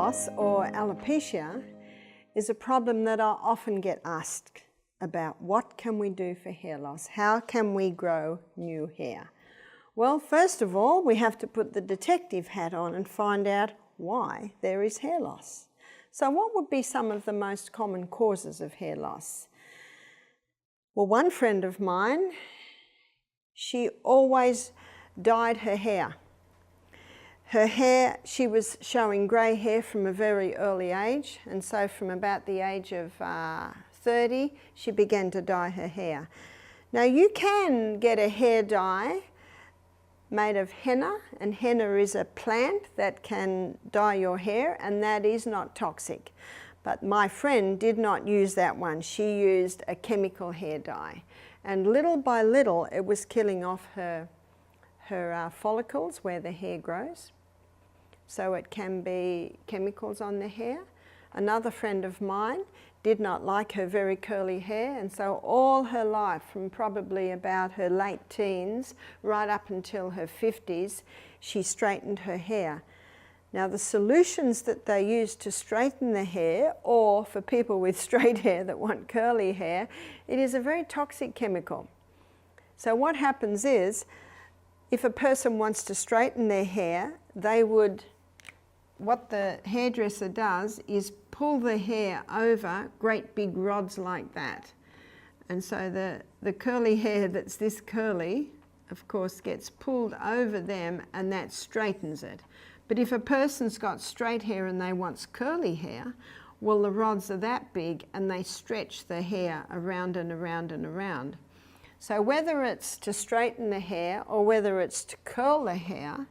loss or alopecia is a problem that I often get asked about. What can we do for hair loss? How can we grow new hair? Well, first of all, we have to put the detective hat on and find out why there is hair loss. So what would be some of the most common causes of hair loss? Well, one friend of mine, she always dyed her hair. Her hair, she was showing grey hair from a very early age, and so from about the age of 30, she began to dye her hair. Now you can get a hair dye made of henna, and henna is a plant that can dye your hair, and that is not toxic. But my friend did not use that one. She used a chemical hair dye, and little by little it was killing off her follicles where the hair grows. So it can be chemicals on the hair. Another friend of mine did not like her very curly hair, and so all her life, from probably about her late teens right up until her 50s, she straightened her hair. Now the solutions that they use to straighten the hair, or for people with straight hair that want curly hair, it is a very toxic chemical. So what happens is, if a person wants to straighten their hair, what the hairdresser does is pull the hair over great big rods like that. And so the curly hair that's this curly, of course, gets pulled over them, and that straightens it. But if a person's got straight hair and they want curly hair, well, the rods are that big and they stretch the hair around and around and around. So whether it's to straighten the hair or whether it's to curl the hair,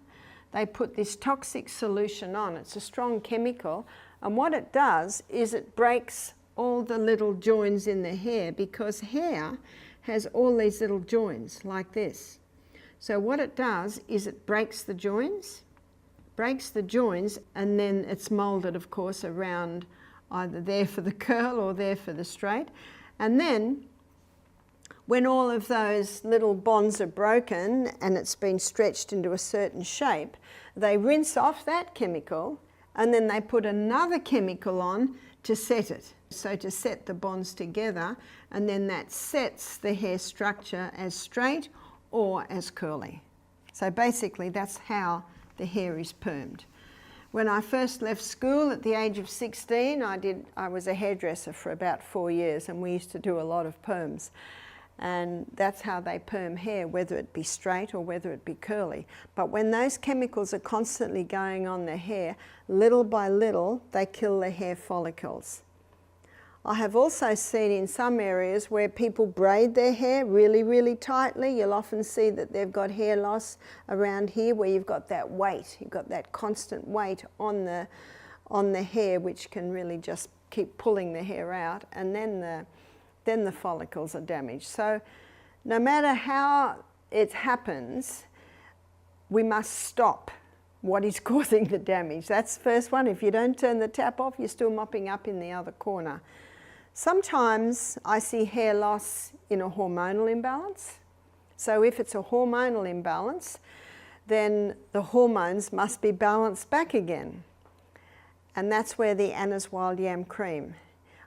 they put this toxic solution on. It's a strong chemical, and what it does is it breaks all the little joins in the hair, because hair has all these little joins like this. So what it does is it breaks the joins, and then it's molded, of course, around either there for the curl or there for the straight. And then when all of those little bonds are broken and it's been stretched into a certain shape, they rinse off that chemical, and then they put another chemical on to set it. So to set the bonds together, and then that sets the hair structure as straight or as curly. So basically that's how the hair is permed. When I first left school at the age of 16, I was a hairdresser for about 4 years, and we used to do a lot of perms. And that's how they perm hair, whether it be straight or whether it be curly. But when those chemicals are constantly going on the hair, little by little, they kill the hair follicles. I have also seen in some areas where people braid their hair really, really tightly. You'll often see that they've got hair loss around here, where you've got that weight, you've got that constant weight on the hair, which can really just keep pulling the hair out, and then the follicles are damaged. So no matter how it happens, we must stop what is causing the damage. That's the first one. If you don't turn the tap off, you're still mopping up in the other corner. Sometimes I see hair loss in a hormonal imbalance. So if it's a hormonal imbalance, then the hormones must be balanced back again. And that's where the Anna's Wild Yam cream.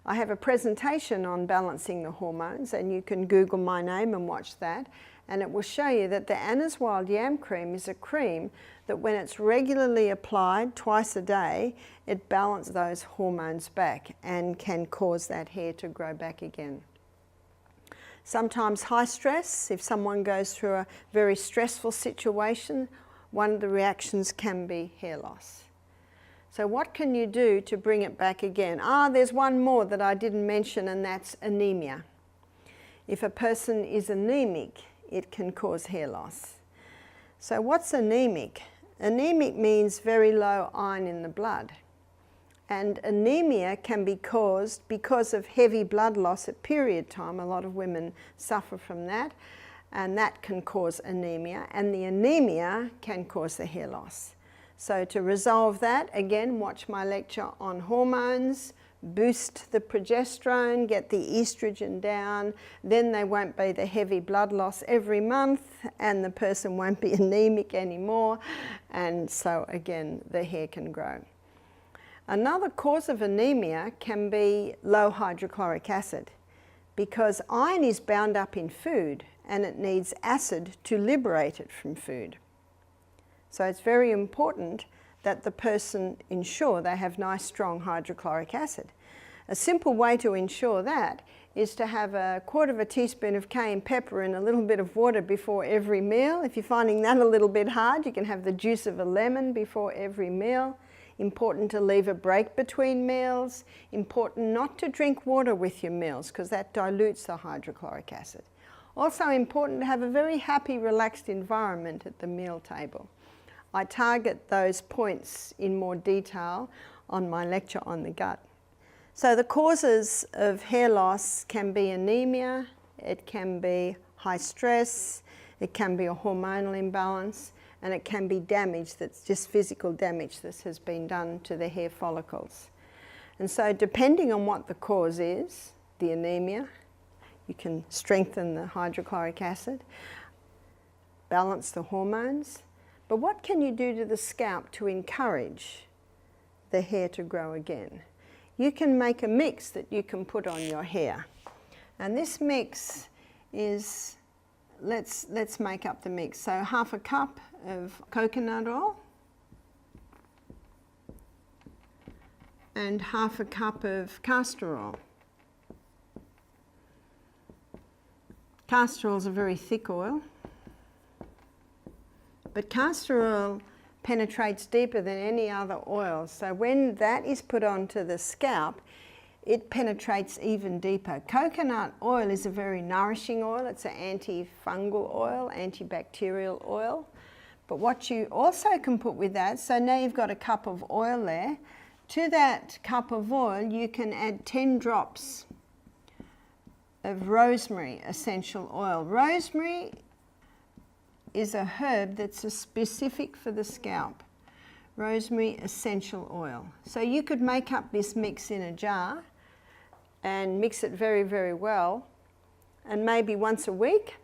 I have a presentation on balancing the hormones, and you can Google my name and watch that, and it will show you that the Anna's Wild Yam cream is a cream that when it's regularly applied twice a day, it balances those hormones back and can cause that hair to grow back again. Sometimes high stress, if someone goes through a very stressful situation, one of the reactions can be hair loss. So what can you do to bring it back again? There's one more that I didn't mention, and that's anemia. If a person is anemic, it can cause hair loss. So what's anemic? Anemic means very low iron in the blood. And anemia can be caused because of heavy blood loss at period time. A lot of women suffer from that, and that can cause anemia, and the anemia can cause the hair loss. So to resolve that, again, watch my lecture on hormones, boost the progesterone, get the estrogen down, then there won't be the heavy blood loss every month, and the person won't be anemic anymore, and so again, the hair can grow. Another cause of anemia can be low hydrochloric acid, because iron is bound up in food and it needs acid to liberate it from food. So it's very important that the person ensure they have nice strong hydrochloric acid. A simple way to ensure that is to have 1/4 teaspoon of cayenne pepper in a little bit of water before every meal. If you're finding that a little bit hard, you can have the juice of a lemon before every meal. Important to leave a break between meals. Important not to drink water with your meals because that dilutes the hydrochloric acid. Also important to have a very happy, relaxed environment at the meal table. I target those points in more detail on my lecture on the gut. So the causes of hair loss can be anemia, it can be high stress, it can be a hormonal imbalance, and it can be damage that's just physical damage that has been done to the hair follicles. And so depending on what the cause is, the anemia, you can strengthen the hydrochloric acid, balance the hormones. But what can you do to the scalp to encourage the hair to grow again? You can make a mix that you can put on your hair. And this mix is, let's make up the mix. So 1/2 cup of coconut oil and 1/2 cup of castor oil. Castor oil is a very thick oil, but castor oil penetrates deeper than any other oil. So when that is put onto the scalp, it penetrates even deeper. Coconut oil is a very nourishing oil. It's an antifungal oil, antibacterial oil. But what you also can put with that, so now you've got a cup of oil there. To that cup of oil, you can add 10 drops of rosemary essential oil. Rosemary is a herb that's specific for the scalp. Rosemary essential oil. So you could make up this mix in a jar and mix it very, very well, and maybe once a week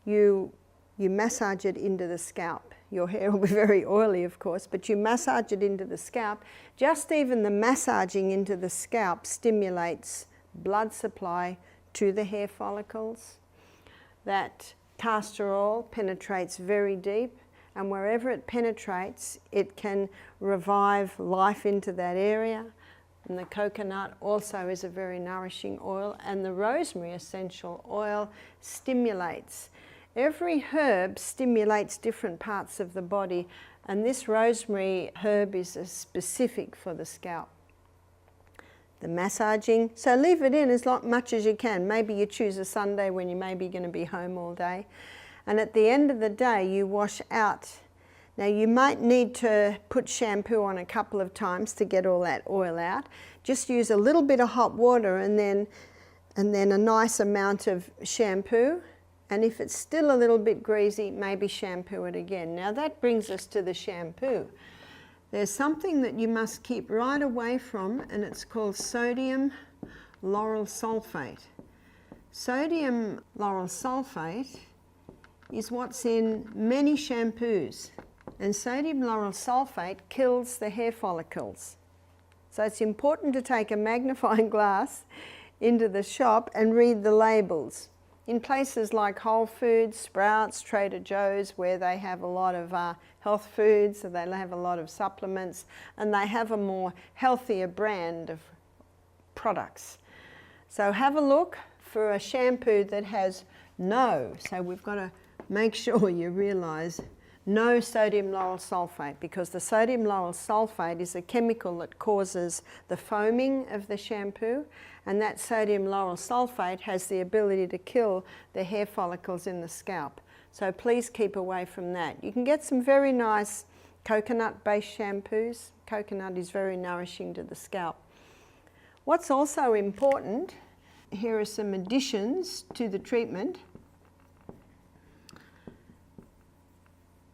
you massage it into the scalp. Your hair will be very oily, of course, but you massage it into the scalp. Just even the massaging into the scalp stimulates blood supply to the hair follicles. That castor oil penetrates very deep, and wherever it penetrates, it can revive life into that area. And the coconut also is a very nourishing oil, and the rosemary essential oil stimulates. Every herb stimulates different parts of the body, and this rosemary herb is specific for the scalp. The massaging, so leave it in as much as you can. Maybe you choose a Sunday when you're maybe going to be home all day. And at the end of the day, you wash out. Now you might need to put shampoo on a couple of times to get all that oil out. Just use a little bit of hot water and then a nice amount of shampoo. And if it's still a little bit greasy, maybe shampoo it again. Now that brings us to the shampoo. There's something that you must keep right away from, and it's called sodium lauryl sulfate. Sodium lauryl sulfate is what's in many shampoos, and sodium lauryl sulfate kills the hair follicles. So it's important to take a magnifying glass into the shop and read the labels. In places like Whole Foods, Sprouts, Trader Joe's, where they have a lot of health foods, so they have a lot of supplements, and they have a more healthier brand of products. So have a look for a shampoo that has no, so we've got to make sure you realise no sodium lauryl sulfate, because the sodium lauryl sulfate is a chemical that causes the foaming of the shampoo, and that sodium lauryl sulfate has the ability to kill the hair follicles in the scalp. So please keep away from that. You can get some very nice coconut-based shampoos. Coconut is very nourishing to the scalp. What's also important, here are some additions to the treatment.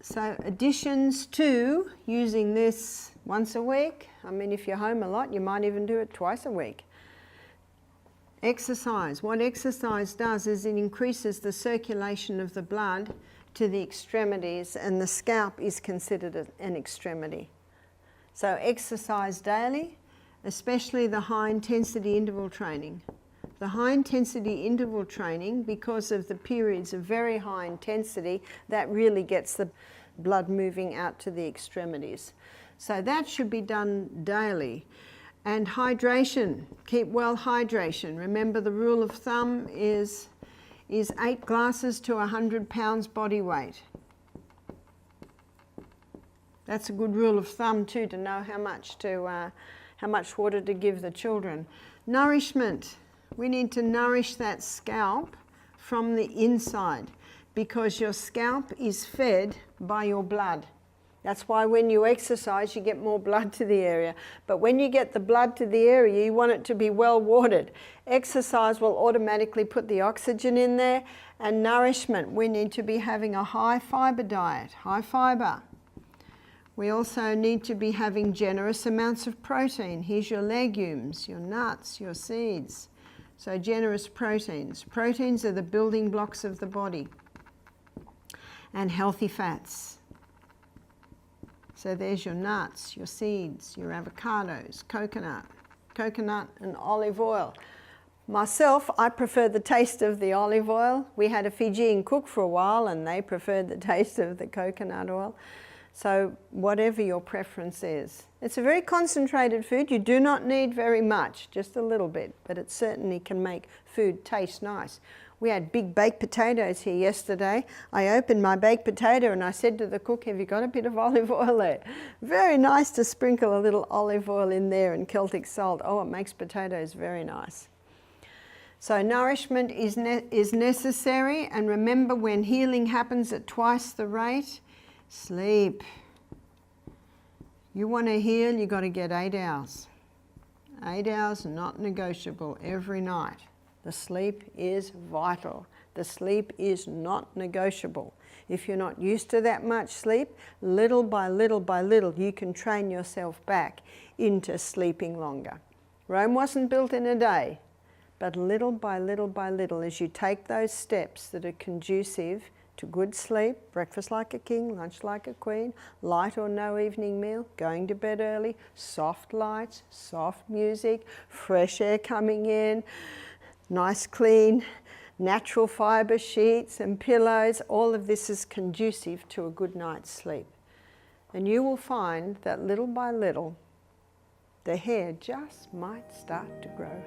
So additions to using this once a week. I mean, if you're home a lot, you might even do it twice a week. Exercise. What exercise does is it increases the circulation of the blood to the extremities, and the scalp is considered an extremity. So exercise daily, especially the high intensity interval training. The high intensity interval training, because of the periods of very high intensity, that really gets the blood moving out to the extremities. So that should be done daily. And hydration, keep well hydration. Remember, the rule of thumb is 8 glasses to 100 pounds body weight. That's a good rule of thumb too, to know how much water to give the children. Nourishment. We need to nourish that scalp from the inside, because your scalp is fed by your blood. That's why when you exercise, you get more blood to the area. But when you get the blood to the area, you want it to be well watered. Exercise will automatically put the oxygen in there. And nourishment, we need to be having a high fibre diet, high fibre. We also need to be having generous amounts of protein. Here's your legumes, your nuts, your seeds. So generous proteins. Proteins are the building blocks of the body. And healthy fats. So there's your nuts, your seeds, your avocados, coconut and olive oil. Myself, I prefer the taste of the olive oil. We had a Fijian cook for a while and they preferred the taste of the coconut oil. So whatever your preference is. It's a very concentrated food. You do not need very much, just a little bit, but it certainly can make food taste nice. We had big baked potatoes here yesterday. I opened my baked potato and I said to the cook, have you got a bit of olive oil there? Very nice to sprinkle a little olive oil in there and Celtic salt. Oh, it makes potatoes very nice. So nourishment is necessary, and remember, when healing happens at twice the rate, sleep. You want to heal, you've got to get 8 hours. 8 hours, not negotiable, every night. The sleep is vital. The sleep is not negotiable. If you're not used to that much sleep, little by little by little, you can train yourself back into sleeping longer. Rome wasn't built in a day, but little by little by little, as you take those steps that are conducive to good sleep, breakfast like a king, lunch like a queen, light or no evening meal, going to bed early, soft lights, soft music, fresh air coming in, nice clean, natural fibre sheets and pillows, all of this is conducive to a good night's sleep. And you will find that little by little, the hair just might start to grow.